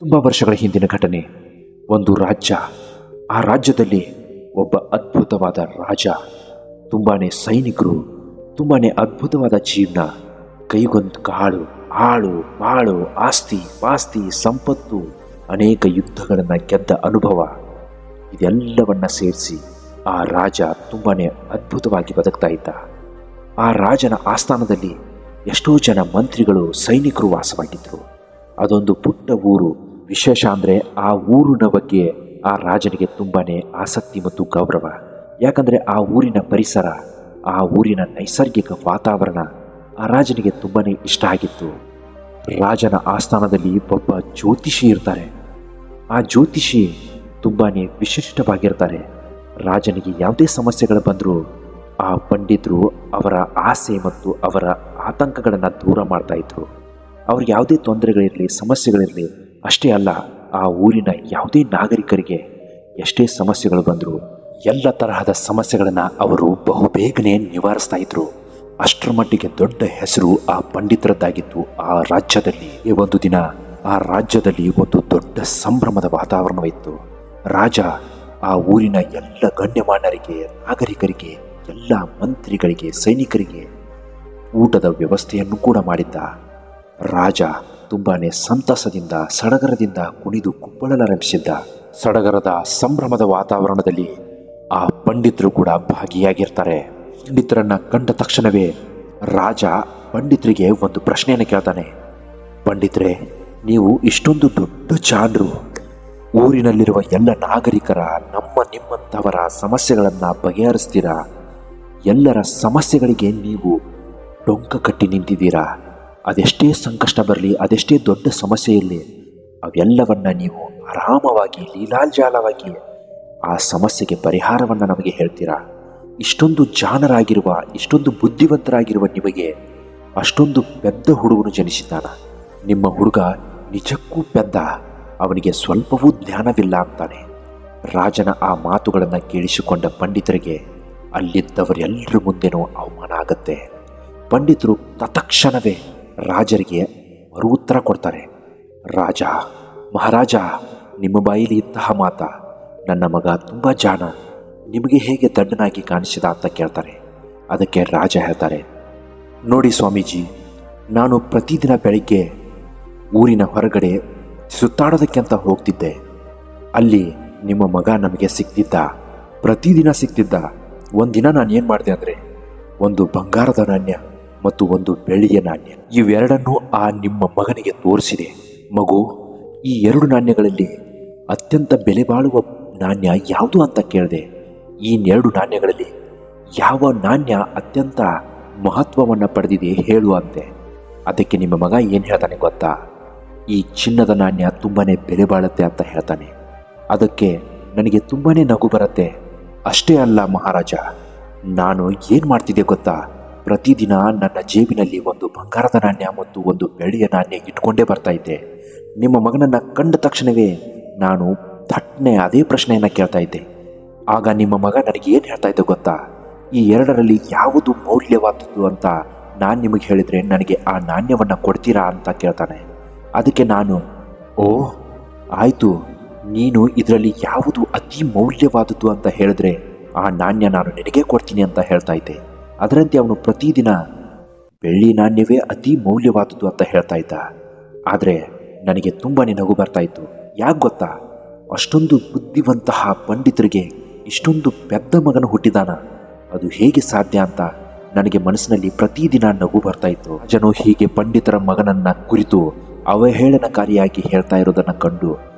ತುಂಬ ವರ್ಷಗಳ ಹಿಂದಿನ ಘಟನೆ. ಒಂದು ರಾಜ್ಯ. ಆ ರಾಜ್ಯದಲ್ಲಿ ಒಬ್ಬ ಅದ್ಭುತವಾದ ರಾಜ, ತುಂಬಾನೇ ಸೈನಿಕರು, ತುಂಬಾನೇ ಅದ್ಭುತವಾದ ಜೀವನ, ಕೈಗೊಂದು ಕಾಳು, ಆಳು ಬಾಳು, ಆಸ್ತಿ ಪಾಸ್ತಿ, ಸಂಪತ್ತು, ಅನೇಕ ಯುದ್ಧಗಳನ್ನು ಗೆದ್ದ ಅನುಭವ, ಇದೆಲ್ಲವನ್ನ ಸೇರಿಸಿ ಆ ರಾಜ ತುಂಬಾನೇ ಅದ್ಭುತವಾಗಿ ಬದುಕ್ತಾ ಇದ್ದ. ಆ ರಾಜನ ಆಸ್ಥಾನದಲ್ಲಿ ಎಷ್ಟೋ ಜನ ಮಂತ್ರಿಗಳು, ಸೈನಿಕರು ವಾಸವಾಗಿದ್ದರು. ಅದೊಂದು ಪುಟ್ಟ ಊರು. ವಿಶೇಷ ಅಂದರೆ ಆ ಊರಿನ ಬಗ್ಗೆ ಆ ರಾಜನಿಗೆ ತುಂಬಾನೇ ಆಸಕ್ತಿ ಮತ್ತು ಗೌರವ. ಯಾಕಂದರೆ ಆ ಊರಿನ ಪರಿಸರ, ಆ ಊರಿನ ನೈಸರ್ಗಿಕ ವಾತಾವರಣ ಆ ರಾಜನಿಗೆ ತುಂಬಾನೇ ಇಷ್ಟ ಆಗಿತ್ತು. ರಾಜನ ಆಸ್ಥಾನದಲ್ಲಿ ಒಬ್ಬ ಜ್ಯೋತಿಷಿ ಇರ್ತಾರೆ. ಆ ಜ್ಯೋತಿಷಿ ತುಂಬಾನೇ ವಿಶಿಷ್ಟವಾಗಿರ್ತಾರೆ. ರಾಜನಿಗೆ ಯಾವುದೇ ಸಮಸ್ಯೆಗಳು ಬಂದರೂ ಆ ಪಂಡಿತರು ಅವರ ಆಸೆ ಮತ್ತು ಅವರ ಆತಂಕಗಳನ್ನು ದೂರ ಮಾಡ್ತಾ ಇದ್ರು. ಅವ್ರಿಗೆ ಯಾವುದೇ ತೊಂದರೆಗಳಿರಲಿ, ಸಮಸ್ಯೆಗಳಿರಲಿ, ಅಷ್ಟೇ ಅಲ್ಲ, ಆ ಊರಿನ ಯಾವುದೇ ನಾಗರಿಕರಿಗೆ ಎಷ್ಟೇ ಸಮಸ್ಯೆಗಳು ಬಂದರೂ ಎಲ್ಲ ತರಹದ ಸಮಸ್ಯೆಗಳನ್ನು ಅವರು ಬಹುಬೇಗನೆ ನಿವಾರಿಸ್ತಾ ಇದ್ರು. ಅಷ್ಟರ ಮಟ್ಟಿಗೆ ದೊಡ್ಡ ಹೆಸರು ಆ ಪಂಡಿತರದ್ದಾಗಿತ್ತು ಆ ರಾಜ್ಯದಲ್ಲಿ. ಒಂದು ದಿನ ಆ ರಾಜ್ಯದಲ್ಲಿ ಒಂದು ದೊಡ್ಡ ಸಂಭ್ರಮದ ವಾತಾವರಣವಿತ್ತು. ರಾಜ ಆ ಊರಿನ ಎಲ್ಲ ಗಣ್ಯಮಾನ್ಯರಿಗೆ, ನಾಗರಿಕರಿಗೆ, ಎಲ್ಲ ಮಂತ್ರಿಗಳಿಗೆ, ಸೈನಿಕರಿಗೆ ಊಟದ ವ್ಯವಸ್ಥೆಯನ್ನು ಕೂಡ ಮಾಡಿದ್ದ. ರಾಜ ತುಂಬಾನೇ ಸಂತಸದಿಂದ, ಸಡಗರದಿಂದ ಕುಣಿದು ಕುಪ್ಪಳಲಾರಂಭಿಸಿದ್ದ. ಸಡಗರದ ಸಂಭ್ರಮದ ವಾತಾವರಣದಲ್ಲಿ ಆ ಪಂಡಿತರು ಕೂಡ ಭಾಗಿಯಾಗಿರ್ತಾರೆ. ಪಂಡಿತರನ್ನ ಕಂಡ ತಕ್ಷಣವೇ ರಾಜ ಪಂಡಿತರಿಗೆ ಒಂದು ಪ್ರಶ್ನೆಯನ್ನು ಕೇಳ್ತಾನೆ. ಪಂಡಿತರೇ, ನೀವು ಇಷ್ಟೊಂದು ದೊಡ್ಡ ಚಾಂದ್ರು, ಊರಿನಲ್ಲಿರುವ ಎಲ್ಲ ನಾಗರಿಕರ, ನಿಮ್ಮಂಥವರ ಸಮಸ್ಯೆಗಳನ್ನು ಬಗೆಹರಿಸ್ತೀರಾ? ಎಲ್ಲರ ಸಮಸ್ಯೆಗಳಿಗೆ ನೀವು ಡೊಂಕ ಕಟ್ಟಿ ನಿಂತಿದ್ದೀರಾ. ಅದೆಷ್ಟೇ ಸಂಕಷ್ಟ ಬರಲಿ, ಅದೆಷ್ಟೇ ದೊಡ್ಡ ಸಮಸ್ಯೆ ಇರಲಿ, ಅವೆಲ್ಲವನ್ನ ನೀವು ಆರಾಮವಾಗಿ, ಲೀಲಾಜಾಲವಾಗಿ ಆ ಸಮಸ್ಯೆಗೆ ಪರಿಹಾರವನ್ನು ನಮಗೆ ಹೇಳ್ತೀರಾ. ಇಷ್ಟೊಂದು ಜಾಣರಾಗಿರುವ, ಇಷ್ಟೊಂದು ಬುದ್ಧಿವಂತರಾಗಿರುವ ನಿಮಗೆ ಅಷ್ಟೊಂದು ಪೆದ್ದ ಹುಡುಗನು ಜನಿಸಿದ್ದಾನ. ನಿಮ್ಮ ಹುಡುಗ ನಿಜಕ್ಕೂ ಪೆದ್ದ, ಅವನಿಗೆ ಸ್ವಲ್ಪವೂ ಜ್ಞಾನವಿಲ್ಲ ಅಂತಾನೆ. ರಾಜನ ಆ ಮಾತುಗಳನ್ನು ಕೇಳಿಸಿಕೊಂಡ ಪಂಡಿತರಿಗೆ ಅಲ್ಲಿದ್ದವರೆಲ್ಲರ ಮುಂದೆನೂ ಅವಮಾನ ಆಗತ್ತೆ. ಪಂಡಿತರು ತತ್ಕ್ಷಣವೇ ರಾಜರಿಗೆ ಮರು ಉತ್ತರ ಕೊಡ್ತಾರೆ. ರಾಜ, ಮಹಾರಾಜ, ನಿಮ್ಮ ಬಾಯಿಲಿ ಇಂತಹ ಮಾತ? ನನ್ನ ಮಗ ತುಂಬ ಜಾಣ, ನಿಮಗೆ ಹೇಗೆ ದಡ್ಡನಾಗಿ ಕಾಣಿಸಿದ ಅಂತ ಕೇಳ್ತಾರೆ. ಅದಕ್ಕೆ ರಾಜ ಹೇಳ್ತಾರೆ, ನೋಡಿ ಸ್ವಾಮೀಜಿ, ನಾನು ಪ್ರತಿದಿನ ಬೆಳಿಗ್ಗೆ ಊರಿನ ಹೊರಗಡೆ ಸುತ್ತಾಡೋದಕ್ಕೆ ಅಂತ ಹೋಗ್ತಿದ್ದೆ. ಅಲ್ಲಿ ನಿಮ್ಮ ಮಗ ನಮಗೆ ಸಿಗ್ತಿದ್ದ, ಪ್ರತಿದಿನ ಸಿಗ್ತಿದ್ದ. ಒಂದಿನ ನಾನು ಏನು ಮಾಡಿದೆ ಅಂದರೆ, ಒಂದು ಬಂಗಾರದ ನಾಣ್ಯ ಮತ್ತು ಒಂದು ಬೆಳ್ಳಿಯ ನಾಣ್ಯ, ಇವೆರಡನ್ನೂ ಆ ನಿಮ್ಮ ಮಗನಿಗೆ ತೋರಿಸಿದೆ. ಮಗು, ಈ ಎರಡು ನಾಣ್ಯಗಳಲ್ಲಿ ಅತ್ಯಂತ ಬೆಲೆ ಬಾಳುವ ನಾಣ್ಯ ಯಾವುದು ಅಂತ ಕೇಳಿದೆ. ಈ ಎರಡು ನಾಣ್ಯಗಳಲ್ಲಿ ಯಾವ ನಾಣ್ಯ ಅತ್ಯಂತ ಮಹತ್ವವನ್ನು ಪಡೆದಿದೆ ಹೇಳು ಅಂತೆ. ಅದಕ್ಕೆ ನಿಮ್ಮ ಮಗ ಏನು ಹೇಳ್ತಾನೆ ಗೊತ್ತಾ? ಈ ಚಿನ್ನದ ನಾಣ್ಯ ತುಂಬಾ ಬೆಲೆ ಬಾಳುತ್ತೆ ಅಂತ ಹೇಳ್ತಾನೆ. ಅದಕ್ಕೆ ನನಗೆ ತುಂಬಾ ನಗು ಬರುತ್ತೆ. ಅಷ್ಟೇ ಅಲ್ಲ ಮಹಾರಾಜ, ನಾನು ಏನು ಮಾಡ್ತಿದ್ದೆ ಗೊತ್ತಾ? ಪ್ರತಿದಿನ ನನ್ನ ಜೇಬಿನಲ್ಲಿ ಒಂದು ಬಂಗಾರದ ನಾಣ್ಯ ಮತ್ತು ಒಂದು ಬೆಳ್ಳಿಯ ನಾಣ್ಯ ಇಟ್ಕೊಂಡೇ ಬರ್ತಾ ಇದ್ದೆ. ನಿಮ್ಮ ಮಗನನ್ನು ಕಂಡ ತಕ್ಷಣವೇ ನಾನು ಥಟ್ನೆ ಅದೇ ಪ್ರಶ್ನೆಯನ್ನು ಕೇಳ್ತಾ ಇದ್ದೆ. ಆಗ ನಿಮ್ಮ ಮಗ ನನಗೆ ಏನು ಹೇಳ್ತಾ ಇದ್ದೆ ಗೊತ್ತಾ? ಈ ಎರಡರಲ್ಲಿ ಯಾವುದು ಮೌಲ್ಯವಾದದ್ದು ಅಂತ ನಾನು ನಿಮಗೆ ಹೇಳಿದರೆ ನನಗೆ ಆ ನಾಣ್ಯವನ್ನು ಕೊಡ್ತೀರಾ ಅಂತ ಕೇಳ್ತಾನೆ. ಅದಕ್ಕೆ ನಾನು, ಓ ಆಯಿತು, ನೀನು ಇದರಲ್ಲಿ ಯಾವುದು ಅತಿ ಮೌಲ್ಯವಾದದ್ದು ಅಂತ ಹೇಳಿದ್ರೆ ಆ ನಾಣ್ಯ ನಾನು ನಿನಗೆ ಕೊಡ್ತೀನಿ ಅಂತ ಹೇಳ್ತಾ ಇದ್ದೆ. ಅದರಂತೆ ಅವನು ಪ್ರತಿದಿನ ಬೆಳ್ಳಿ ನಾಣ್ಯವೇ ಅತಿ ಮೌಲ್ಯವಾದದ್ದು ಅಂತ ಹೇಳ್ತಾ ಇದ್ದ. ಆದರೆ ನನಗೆ ತುಂಬಾ ನಗು ಬರ್ತಾ ಇತ್ತು. ಯಾಕೆ ಗೊತ್ತಾ? ಅಷ್ಟೊಂದು ಬುದ್ಧಿವಂತಹ ಪಂಡಿತರಿಗೆ ಇಷ್ಟೊಂದು ಪೆದ್ದ ಮಗನು ಹುಟ್ಟಿದಾನ, ಅದು ಹೇಗೆ ಸಾಧ್ಯ ಅಂತ ನನಗೆ ಮನಸ್ಸಿನಲ್ಲಿ ಪ್ರತಿದಿನ ನಗು ಬರ್ತಾ ಇತ್ತು. ಜನರು ಹೀಗೆ ಪಂಡಿತರ ಮಗನನ್ನ ಕುರಿತು ಅವಹೇಳನಕಾರಿಯಾಗಿ ಹೇಳ್ತಾ ಇರೋದನ್ನು ಕಂಡು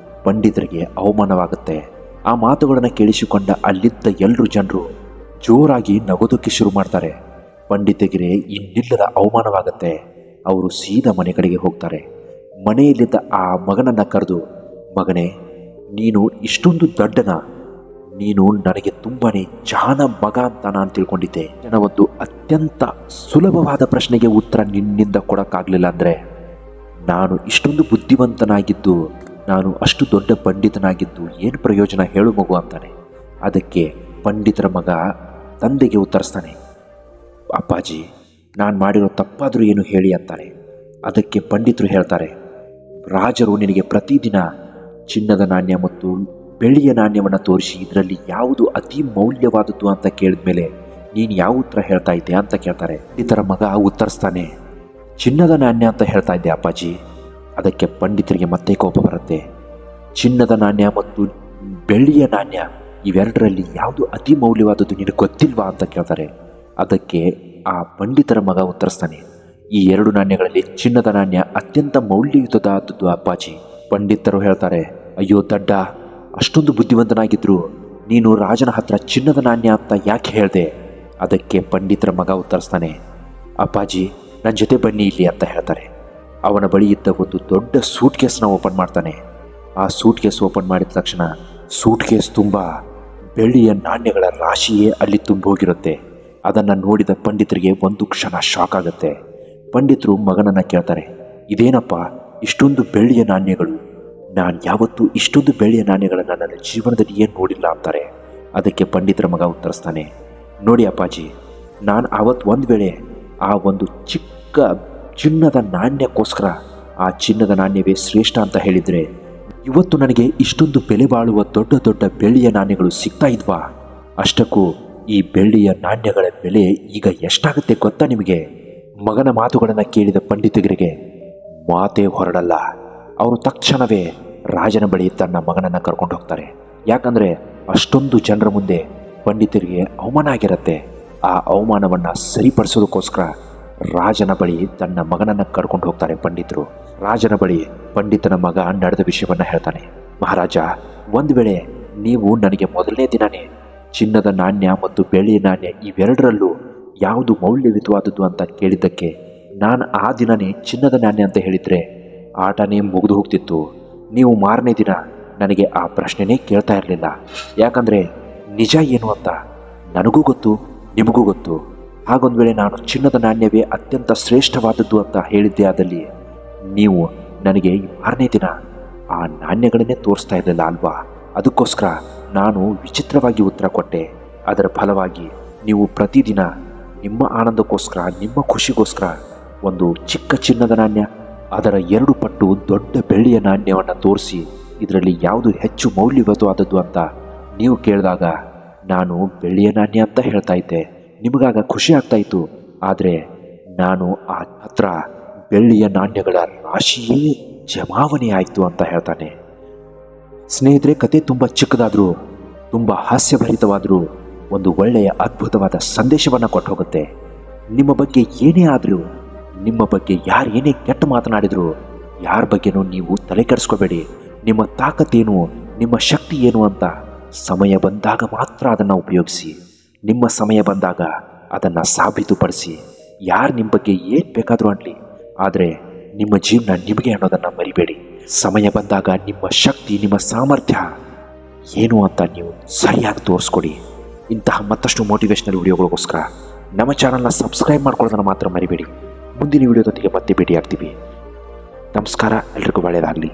ಪಂಡಿತರಿಗೆ ಅವಮಾನವಾಗುತ್ತೆ. ಆ ಮಾತುಗಳನ್ನು ಕೇಳಿಸಿಕೊಂಡ ಅಲ್ಲಿದ್ದ ಎಲ್ಲರೂ ಜನರು ಜೋರಾಗಿ ನಗೋದಕ್ಕೆ ಶುರು ಮಾಡ್ತಾರೆ. ಪಂಡಿತರಿಗೆ ಇನ್ನಿಲ್ಲದ ಅವಮಾನವಾಗುತ್ತೆ. ಅವರು ಸೀದಾ ಮನೆ ಕಡೆಗೆ ಹೋಗ್ತಾರೆ. ಮನೆಯಲ್ಲಿದ್ದ ಆ ಮಗನನ್ನು ಕರೆದು, ಮಗನೇ, ನೀನು ಇಷ್ಟೊಂದು ದಡ್ಡನ? ನೀನು ನನಗೆ ತುಂಬಾನೇ ಜಾಣ ಮಗ ಅಂತ ನಾನು ತಿಳ್ಕೊಂಡಿದ್ದೆ. ಒಂದು ಅತ್ಯಂತ ಸುಲಭವಾದ ಪ್ರಶ್ನೆಗೆ ಉತ್ತರ ನಿನ್ನಿಂದ ಕೊಡೋಕ್ಕಾಗಲಿಲ್ಲ ಅಂದರೆ ನಾನು ಇಷ್ಟೊಂದು ಬುದ್ಧಿವಂತನಾಗಿದ್ದು, ನಾನು ಅಷ್ಟು ದೊಡ್ಡ ಪಂಡಿತನಾಗಿದ್ದು ಏನು ಪ್ರಯೋಜನ ಹೇಳು ಮಗು ಅಂತಾನೆ. ಅದಕ್ಕೆ ಪಂಡಿತರ ಮಗ ತಂದೆಗೆ ಉತ್ತರಿಸ್ತಾನೆ, ಅಪ್ಪಾಜಿ, ನಾನು ಮಾಡಿರೋ ತಪ್ಪಾದರೂ ಏನು ಹೇಳಿ ಅಂತಾನೆ. ಅದಕ್ಕೆ ಪಂಡಿತರು ಹೇಳ್ತಾರೆ, ರಾಜರು ನಿನಗೆ ಪ್ರತಿದಿನ ಚಿನ್ನದ ನಾಣ್ಯ ಮತ್ತು ಬೆಳ್ಳಿಯ ನಾಣ್ಯವನ್ನು ತೋರಿಸಿ ಇದರಲ್ಲಿ ಯಾವುದು ಅತಿ ಮೌಲ್ಯವಾದದ್ದು ಅಂತ ಕೇಳಿದ್ಮೇಲೆ ನೀನು ಯಾವ ಉತ್ತರ ಹೇಳ್ತಾ ಇದ್ದೆ ಅಂತ ಕೇಳ್ತಾರೆ. ಪಂಡಿತರ ಮಗ ಉತ್ತರಿಸ್ತಾನೆ, ಚಿನ್ನದ ನಾಣ್ಯ ಅಂತ ಹೇಳ್ತಾ ಇದ್ದೆ ಅಪ್ಪಾಜಿ. ಅದಕ್ಕೆ ಪಂಡಿತರಿಗೆ ಮತ್ತೆ ಕೋಪ ಬರುತ್ತೆ. ಚಿನ್ನದ ನಾಣ್ಯ ಮತ್ತು ಬೆಳ್ಳಿಯ ನಾಣ್ಯ ಇವೆರಡರಲ್ಲಿ ಯಾವುದು ಅತಿ ಮೌಲ್ಯವಾದದ್ದು ನಿನಗೆ ಗೊತ್ತಿಲ್ವಾ ಅಂತ ಕೇಳ್ತಾರೆ. ಅದಕ್ಕೆ ಆ ಪಂಡಿತರ ಮಗ ಉತ್ತರಿಸ್ತಾನೆ, ಈ ಎರಡು ನಾಣ್ಯಗಳಲ್ಲಿ ಚಿನ್ನದ ನಾಣ್ಯ ಅತ್ಯಂತ ಮೌಲ್ಯಯುತವಾದದ್ದು ಅಪ್ಪಾಜಿ. ಪಂಡಿತರು ಹೇಳ್ತಾರೆ, ಅಯ್ಯೋ ದಡ್ಡ, ಅಷ್ಟೊಂದು ಬುದ್ಧಿವಂತನಾಗಿದ್ರು ನೀನು ರಾಜನ ಹತ್ರ ಚಿನ್ನದ ನಾಣ್ಯ ಅಂತ ಯಾಕೆ ಹೇಳಿದೆ? ಅದಕ್ಕೆ ಪಂಡಿತರ ಮಗ ಉತ್ತರಿಸ್ತಾನೆ, ಅಪ್ಪಾಜಿ ನನ್ನ ಜೊತೆ ಬನ್ನಿ ಇಲ್ಲಿ ಅಂತ ಹೇಳ್ತಾರೆ. ಅವನ ಬಳಿ ಇದ್ದ ಒಂದು ದೊಡ್ಡ ಸೂಟ್ ಕೇಸ್ನ ಓಪನ್ ಮಾಡ್ತಾನೆ. ಆ ಸೂಟ್ ಕೇಸ್ ಓಪನ್ ಮಾಡಿದ ತಕ್ಷಣ ಸೂಟ್ ಕೇಸ್ ತುಂಬ ಬೆಳ್ಳಿಯ ನಾಣ್ಯಗಳ ರಾಶಿಯೇ ಅಲ್ಲಿ ತುಂಬೋಗಿರುತ್ತೆ. ಅದನ್ನು ನೋಡಿದ ಪಂಡಿತರಿಗೆ ಒಂದು ಕ್ಷಣ ಶಾಕ್ ಆಗುತ್ತೆ. ಪಂಡಿತರು ಮಗನನ್ನು ಕೇಳ್ತಾರೆ, ಇದೇನಪ್ಪ ಇಷ್ಟೊಂದು ಬೆಳ್ಳಿಯ ನಾಣ್ಯಗಳು? ನಾನು ಯಾವತ್ತೂ ಇಷ್ಟೊಂದು ಬೆಳ್ಳಿಯ ನಾಣ್ಯಗಳನ್ನು ನನ್ನ ಜೀವನದಲ್ಲಿ ಏನು ನೋಡಿಲ್ಲ ಅಂತಾರೆ. ಅದಕ್ಕೆ ಪಂಡಿತರ ಮಗ ಉತ್ತರಿಸ್ತಾನೆ, ನೋಡಿ ಅಪ್ಪಾಜಿ, ನಾನು ಆವತ್ತು ಒಂದು ವೇಳೆ ಆ ಒಂದು ಚಿಕ್ಕ ಚಿನ್ನದ ನಾಣ್ಯಕ್ಕೋಸ್ಕರ ಆ ಚಿನ್ನದ ನಾಣ್ಯವೇ ಶ್ರೇಷ್ಠ ಅಂತ ಹೇಳಿದರೆ ಇವತ್ತು ನನಗೆ ಇಷ್ಟೊಂದು ಬೆಲೆ ಬಾಳುವ ದೊಡ್ಡ ದೊಡ್ಡ ಬೆಳ್ಳಿಯ ನಾಣ್ಯಗಳು ಸಿಗ್ತಾ ಇದ್ವಾ? ಅಷ್ಟಕ್ಕೂ ಈ ಬೆಳ್ಳಿಯ ನಾಣ್ಯಗಳ ಬೆಲೆ ಈಗ ಎಷ್ಟಾಗುತ್ತೆ ಗೊತ್ತಾ ನಿಮಗೆ? ಮಗನ ಮಾತುಗಳನ್ನು ಕೇಳಿದ ಪಂಡಿತರಿಗೆ ಮಾತೇ ಹೊರಡಲ್ಲ. ಅವರು ತಕ್ಷಣವೇ ರಾಜನ ಬಳಿ ತನ್ನ ಮಗನನ್ನು ಕರ್ಕೊಂಡು ಹೋಗ್ತಾರೆ. ಯಾಕಂದರೆ ಅಷ್ಟೊಂದು ಜನರ ಮುಂದೆ ಪಂಡಿತರಿಗೆ ಅವಮಾನ ಆಗಿರುತ್ತೆ. ಆ ಅವಮಾನವನ್ನು ಸರಿಪಡಿಸೋದಕ್ಕೋಸ್ಕರ ರಾಜನ ಬಳಿ ತನ್ನ ಮಗನನ್ನು ಕರ್ಕೊಂಡು ಹೋಗ್ತಾರೆ ಪಂಡಿತರು. ರಾಜನ ಬಳಿ ಪಂಡಿತನ ಮಗ ನಡೆದ ವಿಷಯವನ್ನು ಹೇಳ್ತಾನೆ. ಮಹಾರಾಜ, ಒಂದು ವೇಳೆ ನೀವು ನನಗೆ ಮೊದಲನೇ ದಿನವೇ ಚಿನ್ನದ ನಾಣ್ಯ ಮತ್ತು ಬೆಳ್ಳಿಯ ನಾಣ್ಯ ಇವೆರಡರಲ್ಲೂ ಯಾವುದು ಮೌಲ್ಯಯುತವಾದದ್ದು ಅಂತ ಕೇಳಿದ್ದಕ್ಕೆ ನಾನು ಆ ದಿನವೇ ಚಿನ್ನದ ನಾಣ್ಯ ಅಂತ ಹೇಳಿದರೆ ಆಟನೇ ಮುಗಿದು ಹೋಗ್ತಿತ್ತು. ನೀವು ಮಾರನೇ ದಿನ ನನಗೆ ಆ ಪ್ರಶ್ನೆನೇ ಕೇಳ್ತಾ ಇರಲಿಲ್ಲ. ಯಾಕಂದರೆ ನಿಜ ಏನು ಅಂತ ನನಗೂ ಗೊತ್ತು, ನಿಮಗೂ ಗೊತ್ತು. ಹಾಗೊಂದು ವೇಳೆ ನಾನು ಚಿನ್ನದ ನಾಣ್ಯವೇ ಅತ್ಯಂತ ಶ್ರೇಷ್ಠವಾದದ್ದು ಅಂತ ಹೇಳಿದ್ದೆ ಆದಲ್ಲಿ ನೀವು ನನಗೆ ಮಾರನೇ ದಿನ ಆ ನಾಣ್ಯಗಳನ್ನೇ ತೋರಿಸ್ತಾ ಇರಲಿಲ್ಲ ಅಲ್ವಾ? ಅದಕ್ಕೋಸ್ಕರ ನಾನು ವಿಚಿತ್ರವಾಗಿ ಉತ್ತರ ಕೊಟ್ಟೆ. ಅದರ ಫಲವಾಗಿ ನೀವು ಪ್ರತಿದಿನ ನಿಮ್ಮ ಆನಂದಕ್ಕೋಸ್ಕರ, ನಿಮ್ಮ ಖುಷಿಗೋಸ್ಕರ ಒಂದು ಚಿಕ್ಕ ಚಿನ್ನದ ನಾಣ್ಯ, ಅದರ 2 ಪಟ್ಟು ದೊಡ್ಡ ಬೆಳ್ಳಿಯ ನಾಣ್ಯವನ್ನು ತೋರಿಸಿ ಇದರಲ್ಲಿ ಯಾವುದು ಹೆಚ್ಚು ಮೌಲ್ಯಯುತವಾದದ್ದು ಅಂತ ನೀವು ಕೇಳಿದಾಗ ನಾನು ಬೆಳ್ಳಿಯ ನಾಣ್ಯ ಅಂತ ಹೇಳ್ತಾ ಇದ್ದೆ. ನಿಮಗಾಗ ಖುಷಿ ಆಗ್ತಾ ಇತ್ತು. ಆದರೆ ನಾನು ಆ ಹತ್ರ ಬೆಳ್ಳಿಯ ನಾಣ್ಯಗಳ ರಾಶಿಯೇ ಜಮಾವಣೆ ಆಯಿತು ಅಂತ ಹೇಳ್ತಾನೆ. ಸ್ನೇಹಿತರೆ, ಕತೆ ತುಂಬ ಚಿಕ್ಕದಾದರೂ ತುಂಬ ಹಾಸ್ಯಭರಿತವಾದರೂ ಒಂದು ಒಳ್ಳೆಯ ಅದ್ಭುತವಾದ ಸಂದೇಶವನ್ನು ಕೊಟ್ಟು ಹೋಗುತ್ತೆ. ನಿಮ್ಮ ಬಗ್ಗೆ ಏನೇ ಆದರೂ, ನಿಮ್ಮ ಬಗ್ಗೆ ಯಾರು ಏನೇ ಕೆಟ್ಟ ಮಾತನಾಡಿದ್ರು ಯಾರ ಬಗ್ಗೆನೂ ನೀವು ತಲೆ ಕೆಡಿಸ್ಕೋಬೇಡಿ. ನಿಮ್ಮ ತಾಕತ್ತೇನು, ನಿಮ್ಮ ಶಕ್ತಿ ಏನು ಅಂತ ಸಮಯ ಬಂದಾಗ ಮಾತ್ರ ಅದನ್ನು ಉಪಯೋಗಿಸಿ. ನಿಮ್ಮ ಸಮಯ ಬಂದಾಗ ಅದನ್ನು ಸಾಬೀತುಪಡಿಸಿ. ಯಾರು ನಿಮ್ಮ ಬಗ್ಗೆ ಏನು ಬೇಕಾದರೂ ಅನ್ನಲಿ, ಆದರೆ ನಿಮ್ಮ ಜೀವನ ನಿಮಗೆ ಅನ್ನೋದನ್ನು ಮರಿಬೇಡಿ. ಸಮಯ ಬಂದಾಗ ನಿಮ್ಮ ಶಕ್ತಿ, ನಿಮ್ಮ ಸಾಮರ್ಥ್ಯ ಏನು ಅಂತ ನೀವು ಸರಿಯಾಗಿ ತೋರಿಸ್ಕೊಡಿ. ಇಂತಹ ಮತ್ತಷ್ಟು ಮೋಟಿವೇಶ್ನಲ್ ವಿಡಿಯೋಗಳಿಗೋಸ್ಕರ ನಮ್ಮ ಚಾನಲ್ನ ಸಬ್ಸ್ಕ್ರೈಬ್ ಮಾಡ್ಕೊಳ್ಳೋದನ್ನು ಮಾತ್ರ ಮರಿಬೇಡಿ. ಮುಂದಿನ ವಿಡಿಯೋದೊಂದಿಗೆ ಮತ್ತೆ ಭೇಟಿಯಾಗ್ತೀವಿ. ನಮಸ್ಕಾರ, ಎಲ್ರಿಗೂ ಒಳ್ಳೆಯದಾಗಲಿ.